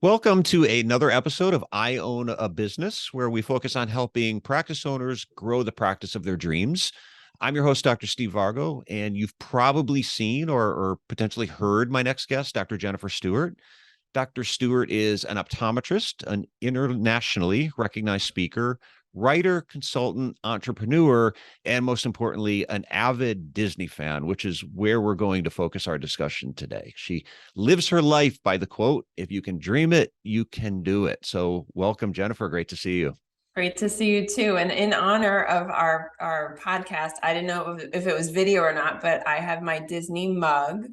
Welcome to another episode of I Own a Business, where we focus on helping practice owners grow the practice of their dreams. I'm your host, Dr. Steve Vargo, and you've probably seen or potentially heard my next guest, Dr. Jennifer Stewart. Dr. Stewart is an optometrist, an internationally recognized speaker, writer, consultant, entrepreneur, and most importantly, an avid Disney fan, which is where we're going to focus our discussion today. She lives her life by the quote, "If you can dream it, you can do it." So welcome, Jennifer. Great to see you. Great to see you too. And in honor of our podcast, I didn't know if it was video or not, but I have my Disney mug,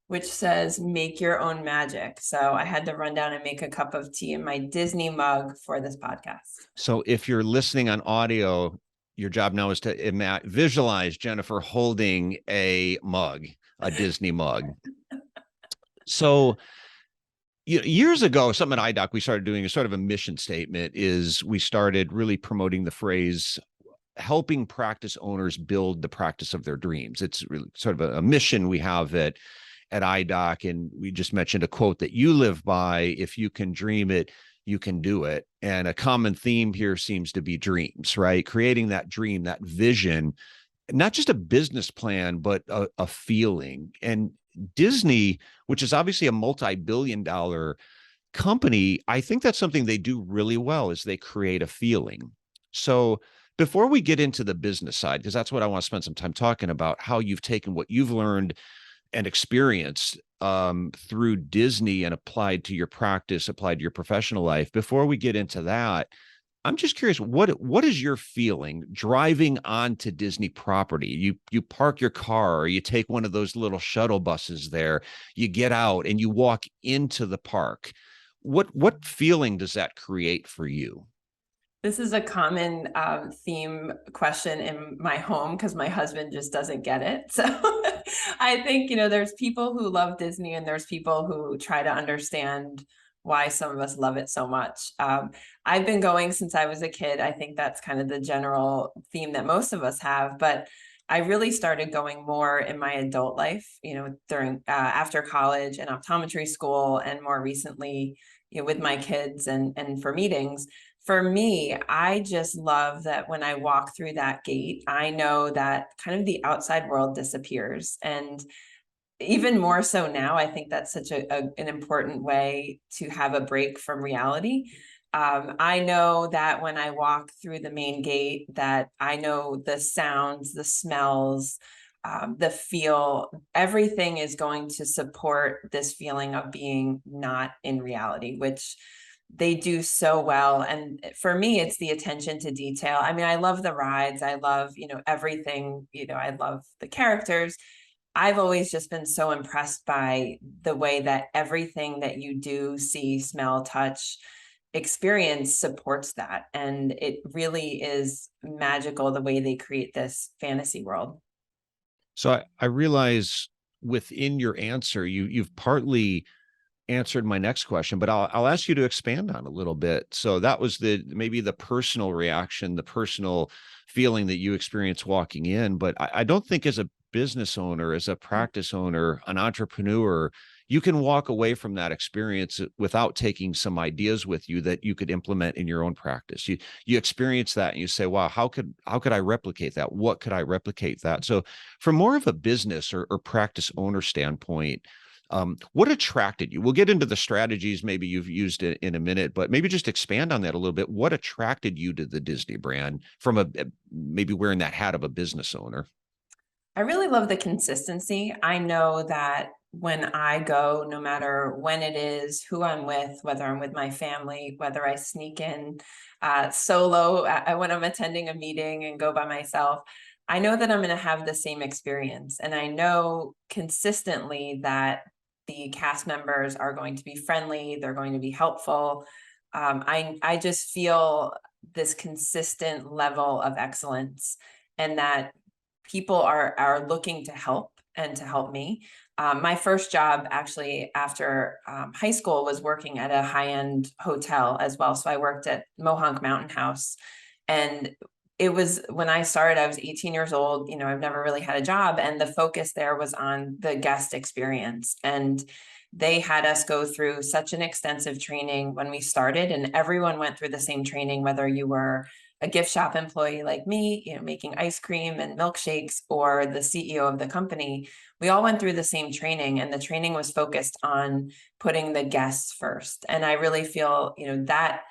which says "Make your own magic." So I had to run down and make a cup of tea in my Disney mug for this podcast. So if you're listening on audio, your job now is to visualize Jennifer holding a mug, a Disney mug. So years ago, something at iDoc, we started doing a sort of a mission statement is we started really promoting the phrase helping practice owners build the practice of their dreams. It's really sort of a mission we have at iDoc. And we just mentioned a quote that you live by: "If you can dream it, you can do it." And a common theme here seems to be dreams, right? Creating that dream, that vision, not just a business plan, but a feeling. And Disney, which is obviously a multi-billion dollar company, I think that's something they do really well is they create a feeling. So before we get into the business side, because that's what I want to spend some time talking about, how you've taken what you've learned and experienced through Disney and applied to your practice, applied to your professional life. Before we get into that, I'm just curious, what is your feeling driving onto Disney property? You park your car, or you take one of those little shuttle buses there, you get out and you walk into the park. What feeling does that create for you? This is a common theme question in my home because my husband just doesn't get it. So I think, there's people who love Disney and there's people who try to understand why some of us love it so much. I've been going since I was a kid. I think that's kind of the general theme that most of us have. But I really started going more in my adult life, during after college and optometry school, and more recently, with my kids and for meetings. For me, I just love that when I walk through that gate, I know that kind of the outside world disappears. And even more so now, I think that's such an important way to have a break from reality. I know that when I walk through the main gate, that I know the sounds, the smells, the feel, everything is going to support this feeling of being not in reality, which they do so well. And for me, it's the attention to detail. I mean, I love the rides. I love, everything, I love the characters. I've always just been so impressed by the way that everything that you do, see, smell, touch, experience supports that. And it really is magical the way they create this fantasy world. So I realize within your answer, you've partly answered my next question, but I'll ask you to expand on a little bit. So that was maybe the personal reaction, the personal feeling that you experienced walking in. But I don't think as a business owner, as a practice owner, an entrepreneur, you can walk away from that experience without taking some ideas with you that you could implement in your own practice. You experience that and you say, wow, how could I replicate that? What could I replicate that? So from more of a business or practice owner standpoint, what attracted you? We'll get into the strategies maybe you've used it in a minute, but maybe just expand on that a little bit. What attracted you to the Disney brand from maybe wearing that hat of a business owner? I really love the consistency. I know that when I go, no matter when it is, who I'm with, whether I'm with my family, whether I sneak in solo when I'm attending a meeting and go by myself, I know that I'm going to have the same experience. And I know consistently that the cast members are going to be friendly, they're going to be helpful. I just feel this consistent level of excellence, and that people are looking to help and to help me. My first job actually after high school was working at a high-end hotel as well. So I worked at Mohonk Mountain House, and it was when I started, I was 18 years old. I've never really had a job, and the focus there was on the guest experience. And they had us go through such an extensive training when we started, and everyone went through the same training, whether you were a gift shop employee like me, making ice cream and milkshakes, or the CEO of the company. We all went through the same training, and the training was focused on putting the guests first. And I really feel, that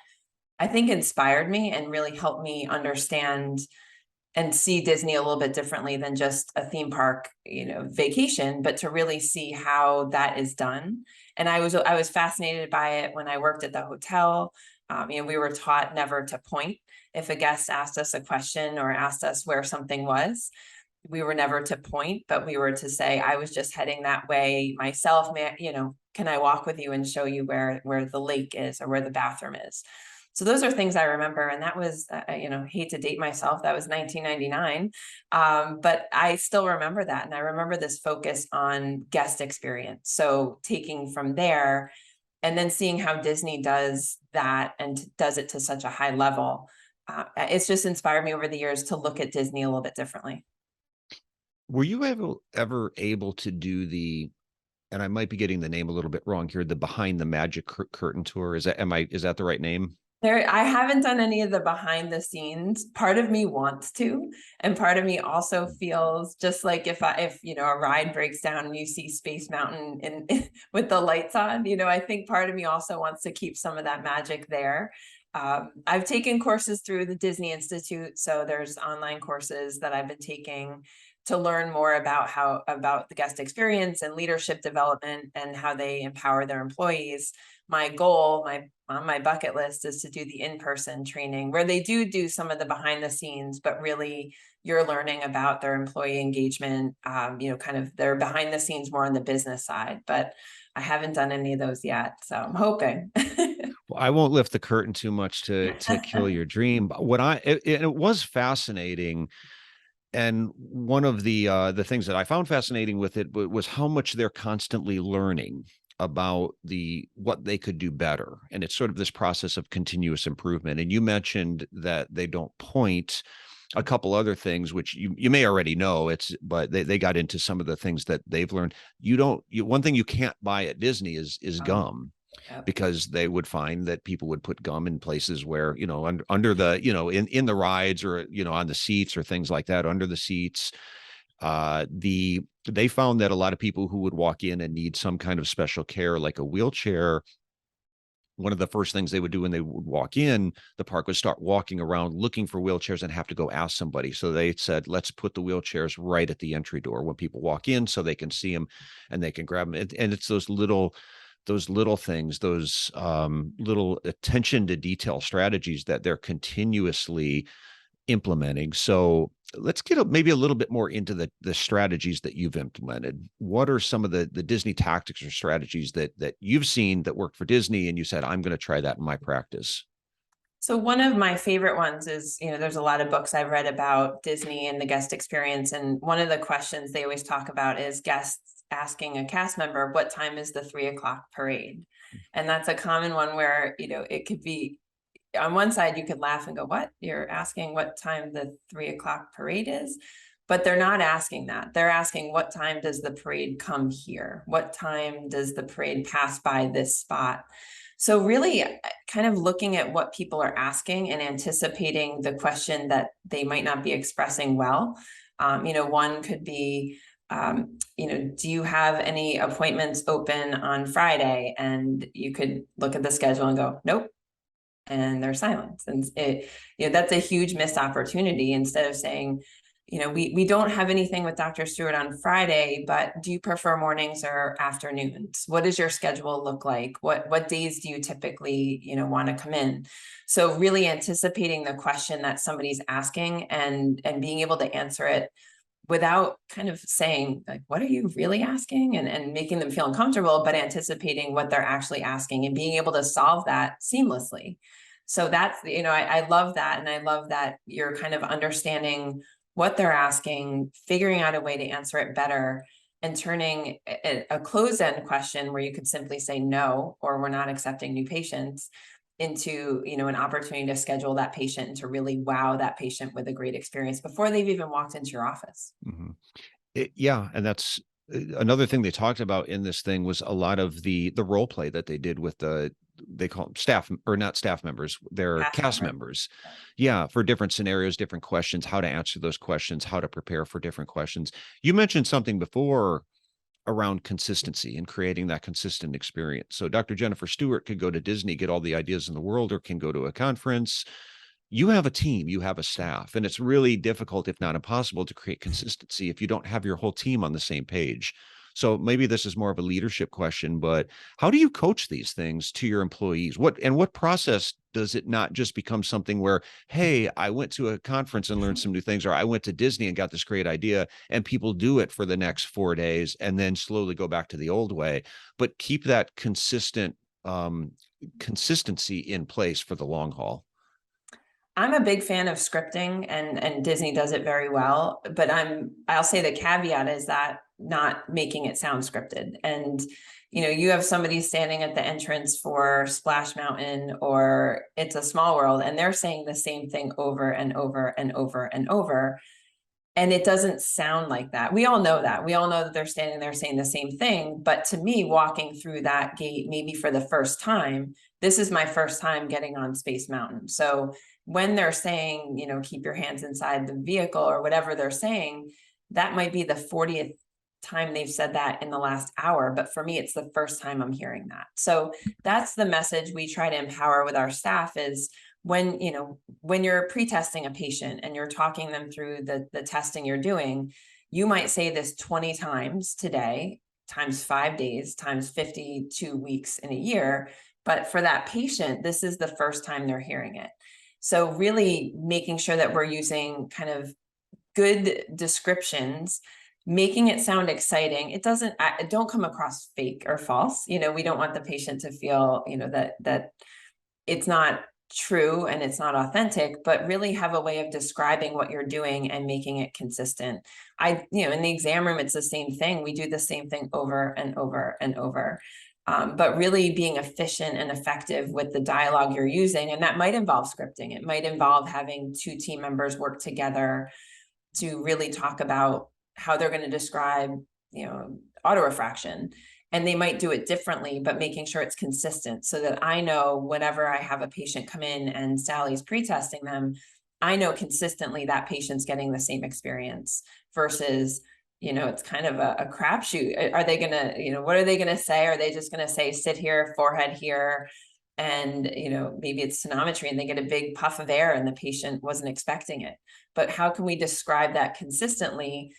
I think inspired me and really helped me understand and see Disney a little bit differently than just a theme park, vacation, but to really see how that is done. And I was fascinated by it when I worked at the hotel. We were taught never to point. If a guest asked us a question or asked us where something was, we were never to point, but we were to say, I was just heading that way myself. Can I walk with you and show you where the lake is or where the bathroom is? So those are things I remember. And that was, hate to date myself, that was 1999. But I still remember that. And I remember this focus on guest experience. So taking from there and then seeing how Disney does that and does it to such a high level. It's just inspired me over the years to look at Disney a little bit differently. Were you ever able to do and I might be getting the name a little bit wrong here, the Behind the Magic Curtain tour? Is that the right name? I haven't done any of the behind the scenes. Part of me wants to, and part of me also feels just like if a ride breaks down and you see Space Mountain with the lights on, I think part of me also wants to keep some of that magic there. I've taken courses through the Disney Institute, so there's online courses that I've been taking to learn more about the guest experience and leadership development and how they empower their employees. My goal, on my bucket list, is to do the in-person training where they do some of the behind the scenes, but really you're learning about their employee engagement, kind of their behind the scenes more on the business side. But I haven't done any of those yet, so I'm hoping. Well, I won't lift the curtain too much to kill your dream. But it was fascinating. And one of the things that I found fascinating with it was how much they're constantly learning about what they could do better. And it's sort of this process of continuous improvement. And you mentioned that they don't point. A couple other things which you may already know, but they got into some of the things that they've learned. One thing you can't buy at Disney is gum, Yep. because they would find that people would put gum in places where, under the, in the rides, or, on the seats or things like that, under the seats. They found that a lot of people who would walk in and need some kind of special care, like a wheelchair, one of the first things they would do when they would walk in the park was start walking around looking for wheelchairs and have to go ask somebody. So they said, let's put the wheelchairs right at the entry door when people walk in so they can see them and they can grab them. And it's those little things, those little attention to detail strategies that they're continuously implementing. So let's get maybe a little bit more into the strategies that you've implemented. What are some of the Disney tactics or strategies that you've seen that worked for Disney and you said, I'm going to try that in my practice? So one of my favorite ones is, there's a lot of books I've read about Disney and the guest experience. And one of the questions they always talk about is guests asking a cast member, what time is the 3:00 parade? And that's a common one where, it could be on one side, you could laugh and go, what? You're asking what time the 3:00 parade is? But they're not asking that. They're asking, what time does the parade come here? What time does the parade pass by this spot? So really kind of looking at what people are asking and anticipating the question that they might not be expressing well. One could be, do you have any appointments open on Friday? And you could look at the schedule and go, nope. And there's silence. And that's a huge missed opportunity. Instead of saying, we don't have anything with Dr. Stewart on Friday, but do you prefer mornings or afternoons? What does your schedule look like? What days do you typically, want to come in? So really anticipating the question that somebody's asking and being able to answer it without kind of saying, like, what are you really asking? And making them feel uncomfortable, but anticipating what they're actually asking and being able to solve that seamlessly. So that's, I love that. And I love that you're kind of understanding what they're asking, figuring out a way to answer it better, and turning a closed-end question where you could simply say no, or we're not accepting new patients, into an opportunity to schedule that patient and to really wow that patient with a great experience before they've even walked into your office. Mm-hmm. Yeah, and that's another thing they talked about in this thing was a lot of the role play that they did with they call them staff, or not staff members, they're Cast cast member. members. Yeah, for different scenarios, different questions, how to answer those questions, how to prepare for different questions. You mentioned something before around consistency and creating that consistent experience. So Dr. Jennifer Stewart could go to Disney, get all the ideas in the world, or can go to a conference. You have a team, you have a staff, and it's really difficult, if not impossible, to create consistency if you don't have your whole team on the same page. So maybe this is more of a leadership question, but how do you coach these things to your employees? What process does it not just become something where, hey, I went to a conference and learned some new things, or I went to Disney and got this great idea, and people do it for the next 4 days and then slowly go back to the old way, but keep that consistency in place for the long haul? I'm a big fan of scripting, and Disney does it very well, but I'll say the caveat is that not making it sound scripted. And you have somebody standing at the entrance for Splash Mountain or It's a Small World, and they're saying the same thing over and over and over and over. And it doesn't sound like that. We all know that. We all know that they're standing there saying the same thing. But to me, walking through that gate, maybe for the first time, this is my first time getting on Space Mountain. So when they're saying, keep your hands inside the vehicle or whatever they're saying, that might be the 40th time they've said that in the last hour. But for me, it's the first time I'm hearing that. So that's the message we try to empower with our staff is when you're pre-testing a patient and you're talking them through the testing you're doing, you might say this 20 times today, times 5 days, times 52 weeks in a year. But for that patient, this is the first time they're hearing it. So really making sure that we're using kind of good descriptions, making it sound exciting. It don't come across fake or false. We don't want the patient to feel, that it's not true and it's not authentic, but really have a way of describing what you're doing and making it consistent. In the exam room, it's the same thing. We do the same thing over and over and over. But really being efficient and effective with the dialogue you're using. And that might involve scripting. It might involve having 2 team members work together to really talk about how they're going to describe, autorefraction. And they might do it differently, but making sure it's consistent so that I know whenever I have a patient come in and Sally's pre-testing them, I know consistently that patient's getting the same experience versus, it's kind of a crapshoot. Are they gonna, what are they gonna say? Are they just gonna say, sit here, forehead here? And, maybe it's sonometry and they get a big puff of air and the patient wasn't expecting it. But how can we describe that consistently?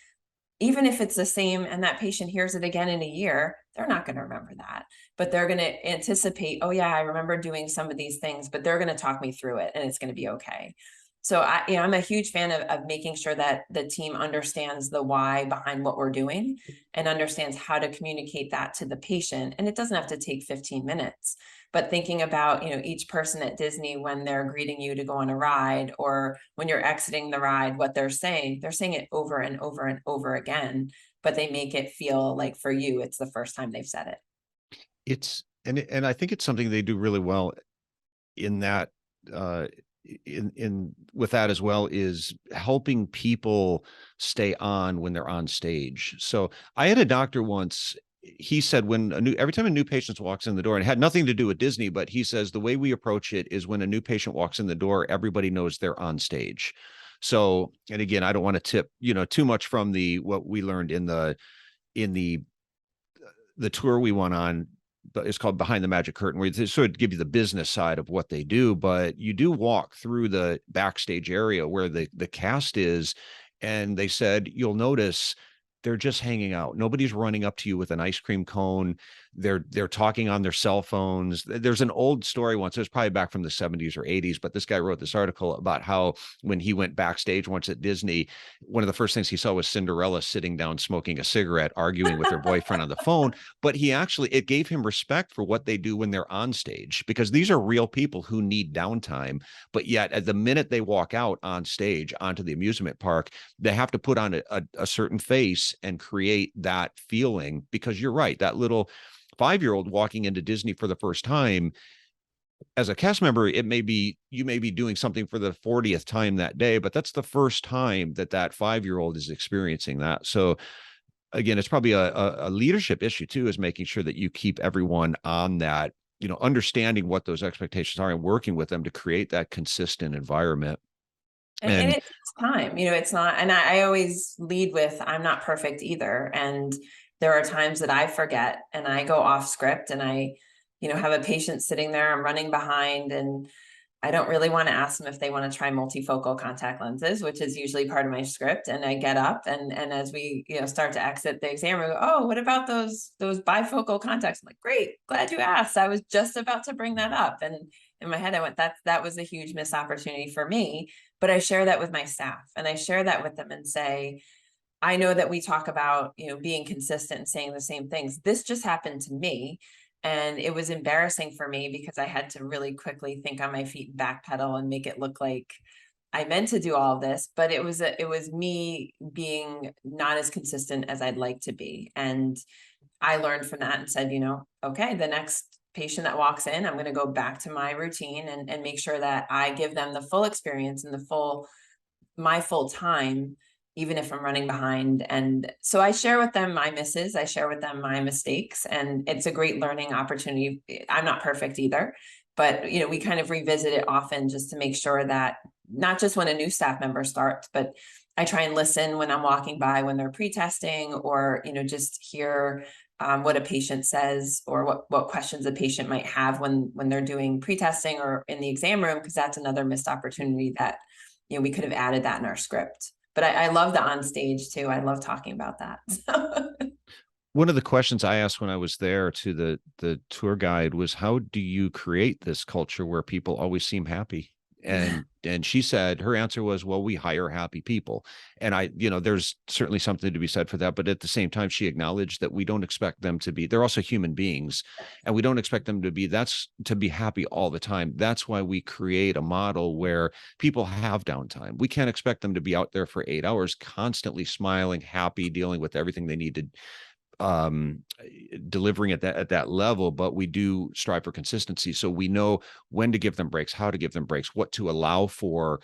Even if it's the same and that patient hears it again in a year, they're not going to remember that, but they're going to anticipate, oh yeah, I remember doing some of these things, but they're going to talk me through it and it's going to be okay. So I'm a huge fan of making sure that the team understands the why behind what we're doing and understands how to communicate that to the patient. And it doesn't have to take 15 minutes, but thinking about, each person at Disney, when they're greeting you to go on a ride or when you're exiting the ride, what they're saying it over and over and over again, but they make it feel like for you, it's the first time they've said it. And I think it's something they do really well in that, in with that as well, is helping people stay on when they're on stage. So I had a doctor once, he said every time a new patient walks in the door, and it had nothing to do with Disney, but he says the way we approach it is when a new patient walks in the door, everybody knows they're on stage. So, and again, I don't want to tip, too much from what we learned in the tour we went on, but it's called Behind the Magic Curtain, where they sort of give you the business side of what they do, but you do walk through the backstage area where the cast is. And they said, you'll notice they're just hanging out. Nobody's running up to you with an ice cream cone. They're talking on their cell phones. There's an old story once, it was probably back from the 70s or 80s, but this guy wrote this article about how when he went backstage once at Disney, one of the first things he saw was Cinderella sitting down smoking a cigarette, arguing with her boyfriend on the phone. But it gave him respect for what they do when they're on stage, because these are real people who need downtime. But yet at the minute they walk out on stage onto the amusement park, they have to put on a certain face and create that feeling, because you're right, that little 5-year-old walking into Disney for the first time, as a cast member, you may be doing something for the 40th time that day, but that's the first time that 5-year-old is experiencing that. So again, it's probably a leadership issue too, is making sure that you keep everyone on that, understanding what those expectations are and working with them to create that consistent environment. And And it takes time, it's not, and I always lead with, I'm not perfect either. And there are times that I forget and I go off script and I, have a patient sitting there, I'm running behind, and I don't really want to ask them if they want to try multifocal contact lenses, which is usually part of my script. And I get up and as we, start to exit the exam room, oh, what about those bifocal contacts? I'm like, great, glad you asked. I was just about to bring that up. And in my head, I went, that was a huge missed opportunity for me. But I share that with my staff and I share that with them and say, I know that we talk about, being consistent and saying the same things. This just happened to me. And it was embarrassing for me because I had to really quickly think on my feet and backpedal and make it look like I meant to do all of this, but it was me being not as consistent as I'd like to be. And I learned from that and said, okay, the next patient that walks in, I'm going to go back to my routine and make sure that I give them the full experience and my full time, even if I'm running behind. And so I share with them my misses, I share with them my mistakes, and it's a great learning opportunity. I'm not perfect either, but we kind of revisit it often just to make sure that not just when a new staff member starts, but I try and listen when I'm walking by when they're pre-testing, or just hear what a patient says, or what questions a patient might have when they're doing pre-testing or in the exam room, because that's another missed opportunity that we could have added that in our script. But I love the on stage too. I love talking about that. one of the questions I asked when I was there to the tour guide was, how do you create this culture where people always seem happy? And she said, her answer was, well, we hire happy people. And there's certainly something to be said for that. But at the same time, she acknowledged that we don't expect them to be, they're also human beings, and we don't expect them to be happy all the time. That's why we create a model where people have downtime. We can't expect them to be out there for 8 hours, constantly smiling, happy, dealing with everything they need to delivering at that level, but we do strive for consistency. So we know when to give them breaks, how to give them breaks, what to allow for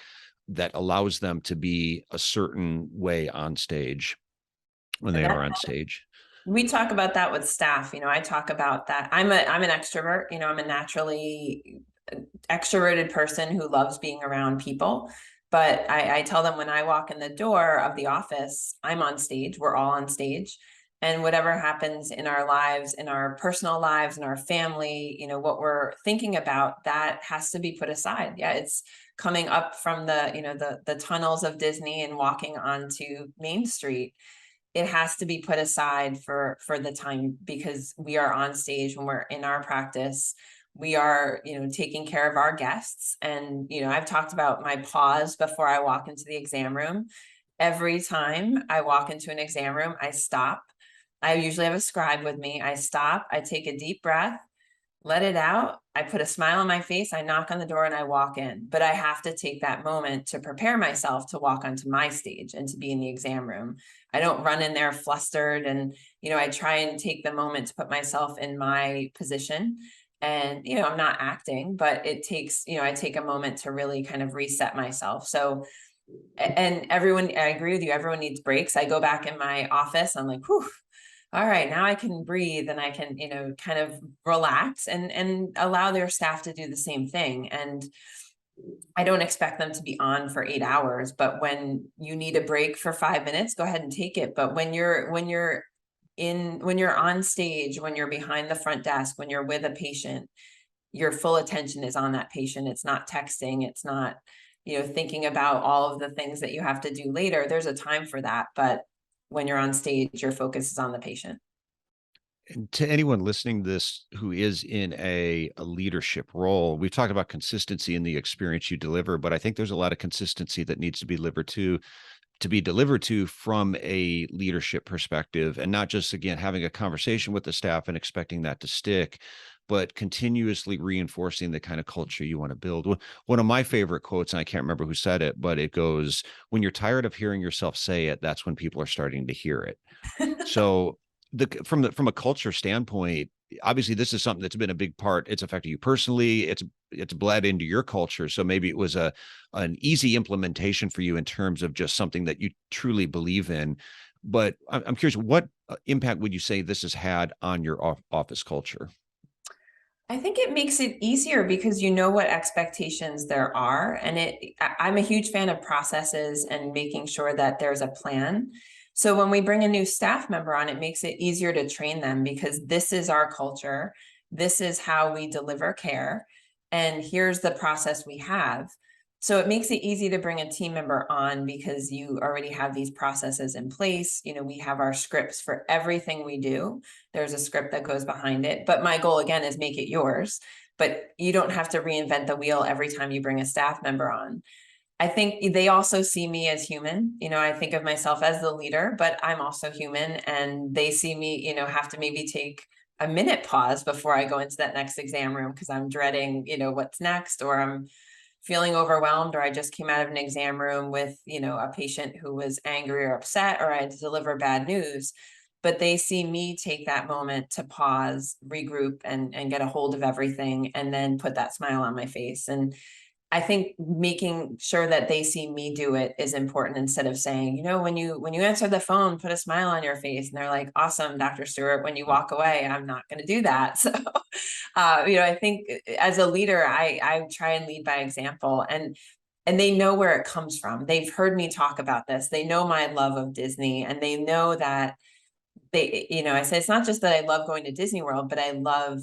that allows them to be a certain way on stage when they are on stage. We talk about that with staff. I talk about that. I'm an extrovert. I'm a naturally extroverted person who loves being around people. But I tell them when I walk in the door of the office, I'm on stage. We're all on stage. And whatever happens in our lives, in our personal lives, in our family, what we're thinking about, that has to be put aside. Yeah, it's coming up from the tunnels of Disney and walking onto Main Street. It has to be put aside for the time, because we are on stage when we're in our practice. We are, taking care of our guests. And, I've talked about my pause before I walk into the exam room. Every time I walk into an exam room, I stop. I usually have a scribe with me. I stop, I take a deep breath, let it out. I put a smile on my face, I knock on the door and I walk in. But I have to take that moment to prepare myself to walk onto my stage and to be in the exam room. I don't run in there flustered. And, I try and take the moment to put myself in my position. And, I'm not acting, but it takes, I take a moment to really kind of reset myself. So, and everyone, I agree with you, everyone needs breaks. I go back in my office, I'm like, whew, all right, now I can breathe and I can, kind of relax and allow their staff to do the same thing. And I don't expect them to be on for 8 hours, but when you need a break for 5 minutes, go ahead and take it. But when you're on stage, when you're behind the front desk, when you're with a patient, your full attention is on that patient. It's not texting. It's not, thinking about all of the things that you have to do later. There's a time for that, but when you're on stage, your focus is on the patient. And to anyone listening to this who is in a leadership role, we've talked about consistency in the experience you deliver, but I think there's a lot of consistency that needs to be delivered to from a leadership perspective, and not just, again, having a conversation with the staff and expecting that to stick, but continuously reinforcing the kind of culture you want to build. One of my favorite quotes, and I can't remember who said it, but it goes, when you're tired of hearing yourself say it, that's when people are starting to hear it. So from a culture standpoint, obviously this is something that's been a big part. It's affected you personally. It's bled into your culture. So maybe it was an easy implementation for you in terms of just something that you truly believe in. But I'm curious, what impact would you say this has had on your office culture? I think it makes it easier because you know what expectations there are. And I'm a huge fan of processes and making sure that there's a plan. So when we bring a new staff member on, it makes it easier to train them because this is our culture. This is how we deliver care. And here's the process we have. So it makes it easy to bring a team member on because you already have these processes in place. You know, we have our scripts for everything we do. There's a script that goes behind it. But my goal again is make it yours. But you don't have to reinvent the wheel every time you bring a staff member on. I think they also see me as human. You know, I think of myself as the leader, but I'm also human, and they see me, you know, have to maybe take a minute pause before I go into that next exam room because I'm dreading, you know, what's next, or I'm feeling overwhelmed, or I just came out of an exam room with, you know, a patient who was angry or upset, or I had to deliver bad news. But they see me take that moment to pause, regroup, and get a hold of everything, and then put that smile on my face. And I think making sure that they see me do it is important, instead of saying, you know, when you answer the phone, put a smile on your face. And they're like, awesome, Dr. Stewart, when you walk away, I'm not going to do that. So, you know, I think as a leader, I try and lead by example, and they know where it comes from. They've heard me talk about this. They know my love of Disney, and they know that you know, I say, it's not just that I love going to Disney World, but I love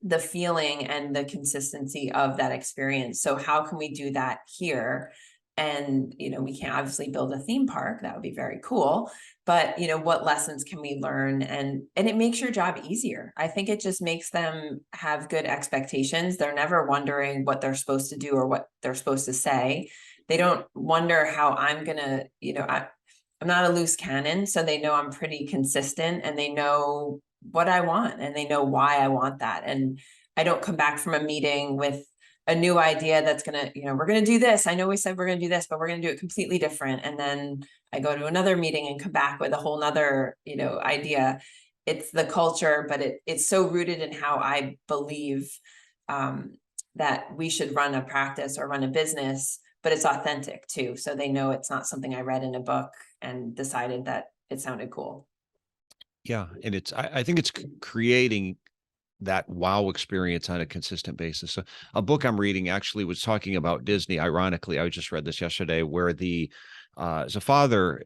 the feeling and the consistency of that experience. So how can we do that here? And, you know, we can't obviously build a theme park. That would be very cool. But, you know, what lessons can we learn? And it makes your job easier. I think it just makes them have good expectations. They're never wondering what they're supposed to do or what they're supposed to say. They don't wonder how I'm gonna, you know, I'm not a loose cannon. So they know I'm pretty consistent, and they know what I want, and they know why I want that. And I don't come back from a meeting with a new idea that's gonna, you know, we're gonna do this. I know we said we're gonna do this, but we're gonna do it completely different. And then I go to another meeting and come back with a whole nother, you know, idea. It's the culture, but it's so rooted in how I believe um, that we should run a practice or run a business, but it's authentic too. So they know it's not something I read in a book and decided that it sounded cool. Yeah, and I think it's creating that wow experience on a consistent basis. So a book I'm reading actually was talking about Disney. Ironically, I just read this yesterday, where the as a father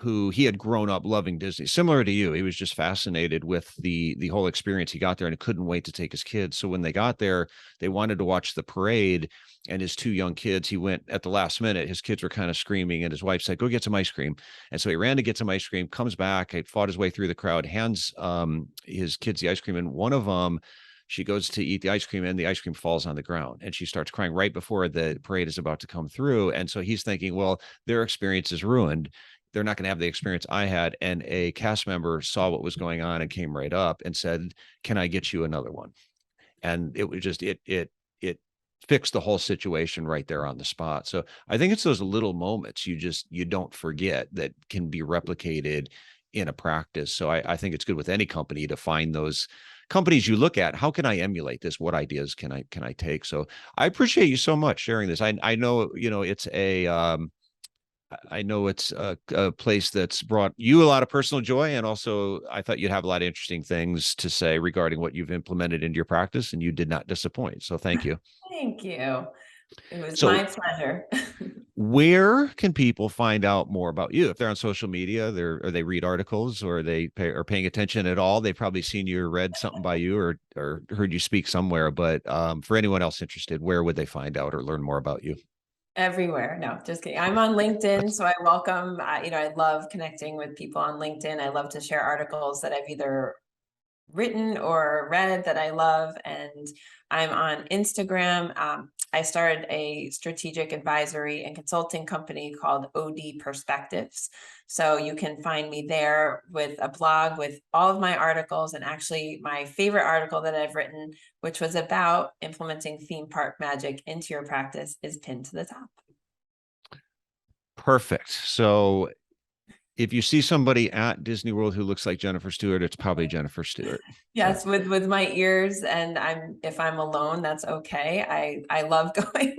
who he had grown up loving Disney, similar to you. He was just fascinated with the whole experience. He got there and couldn't wait to take his kids. So when they got there, they wanted to watch the parade, and his two young kids, he went at the last minute. His kids were kind of screaming, and his wife said, "Go get some ice cream." And so he ran to get some ice cream, comes back, he fought his way through the crowd, hands his kids the ice cream, and one of them, she goes to eat the ice cream, and the ice cream falls on the ground, and she starts crying right before the parade is about to come through. And so he's thinking, well, their experience is ruined. They're not going to have the experience I had. And a cast member saw what was going on and came right up and said, "Can I get you another one?" And it was just it fixed the whole situation right there on the spot. So I think it's those little moments you don't forget that can be replicated in a practice. So I think it's good with any company to find those companies you look at. How can I emulate this? What ideas can I take? So I appreciate you so much sharing this. I know, you know, it's a I know it's a place that's brought you a lot of personal joy. And also, I thought you'd have a lot of interesting things to say regarding what you've implemented into your practice, and you did not disappoint. So thank you. Thank you. It was So, my pleasure. where can people find out more about you? If they're on social media, or they read articles, or are paying attention at all, they've probably seen you or read something by you, or heard you speak somewhere. But for anyone else interested, where would they find out or learn more about you? Everywhere. No, just kidding. I'm on LinkedIn, so I welcome, you know, I love connecting with people on LinkedIn. I love to share articles that I've either written or read that I love. And I'm on Instagram. I started a strategic advisory and consulting company called OD Perspectives. So you can find me there with a blog with all of my articles. And actually, my favorite article that I've written, which was about implementing theme park magic into your practice, is pinned to the top. Perfect. So if you see somebody at Disney World who looks like Jennifer Stewart, it's probably Jennifer Stewart. So Yes, with my ears, and if I'm alone, that's okay. I love going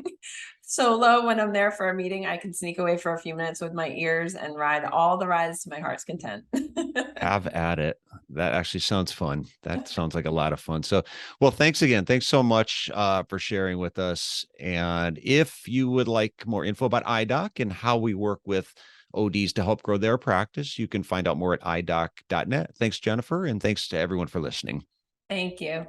solo. When I'm there for a meeting, I can sneak away for a few minutes with my ears and ride all the rides to my heart's content. Have at it. That actually sounds fun. That sounds like a lot of fun. So, well, thanks again. Thanks so much for sharing with us. And if you would like more info about iDoc and how we work with ODs to help grow their practice, you can find out more at idoc.net. Thanks, Jennifer. And thanks to everyone for listening. Thank you.